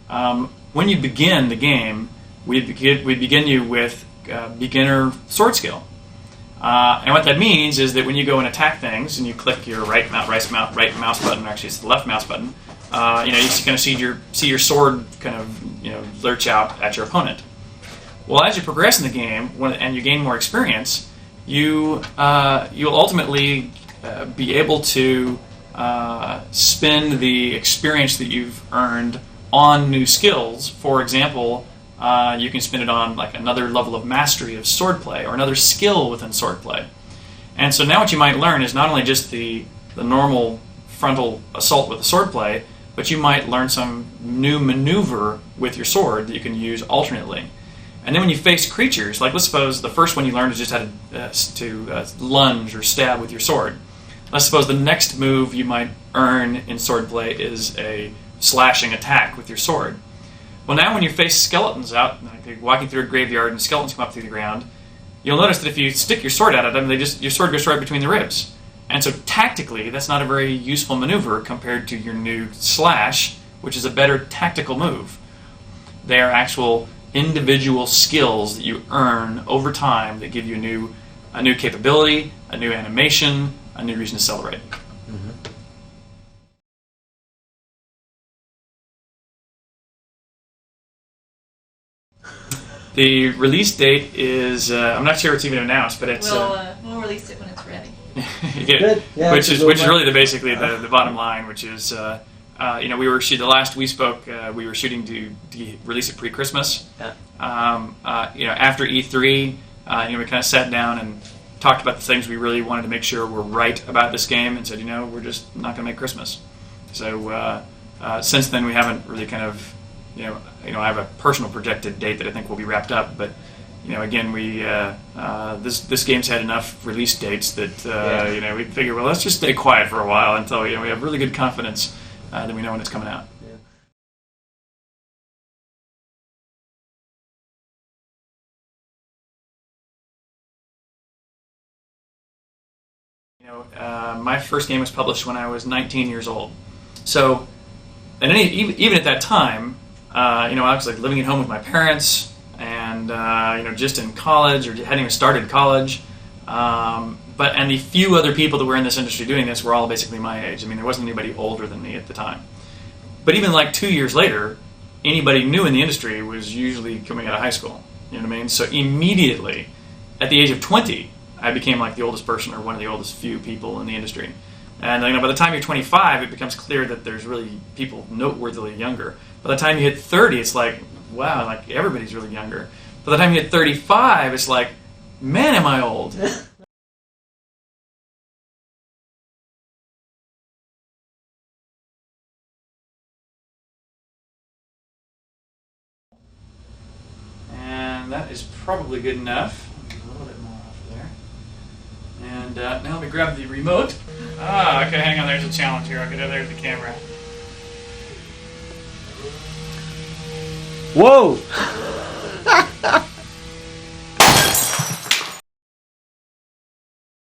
When you begin the game, we begin you with beginner sword skill. And what that means is that when you go and attack things and you click your right mouse button, actually it's the left mouse button, you kind of see your sword kind of lurch out at your opponent. Well, as you progress in the game and you gain more experience, you'll ultimately be able to spend the experience that you've earned on new skills. For example, you can spend it on like another level of mastery of swordplay or another skill within swordplay. And so now what you might learn is not only just the normal frontal assault with the swordplay, but you might learn some new maneuver with your sword that you can use alternately. And then when you face creatures, like let's suppose the first one you learned is just how to lunge or stab with your sword. Let's suppose the next move you might earn in swordplay is a slashing attack with your sword. Well, now when you face skeletons out, like you're walking through a graveyard and skeletons come up through the ground, you'll notice that if you stick your sword out at them, your sword goes right between the ribs. And so tactically, that's not a very useful maneuver compared to your new slash, which is a better tactical move. They are actual individual skills that you earn over time that give you a new capability, a new animation, a new reason to celebrate. Mm-hmm. The release date is, I'm not sure it's even announced, but it's... We'll release it when it's ready. Good. Yeah, which is really basically the bottom line, which is, we were the last we spoke, we were shooting to release it pre-Christmas. Yeah. After E3, we kind of sat down and talked about the things we really wanted to make sure were right about this game, and said, we're just not going to make Christmas. So since then, we haven't really kind of, I have a personal projected date that I think will be wrapped up, but. Again, we this game's had enough release dates that we figure, well, let's just stay quiet for a while until we have really good confidence that we know when it's coming out. Yeah. My first game was published when I was 19 years old. So, and even at that time, I was like living at home with my parents. And just in college or hadn't even started college, and the few other people that were in this industry doing this were all basically my age. I mean, there wasn't anybody older than me at the time. But even like 2 years later, anybody new in the industry was usually coming out of high school. You know what I mean? So immediately, at the age of 20, I became like the oldest person or one of the oldest few people in the industry. And by the time you're 25, it becomes clear that there's really people noteworthily younger. By the time you hit 30, it's like, wow, like everybody's really younger. By the time you hit 35, it's like, man, am I old. And that is probably good enough. A little bit more off there. And now let me grab the remote. Okay, hang on, there's a challenge here. Okay, there's the camera. Whoa!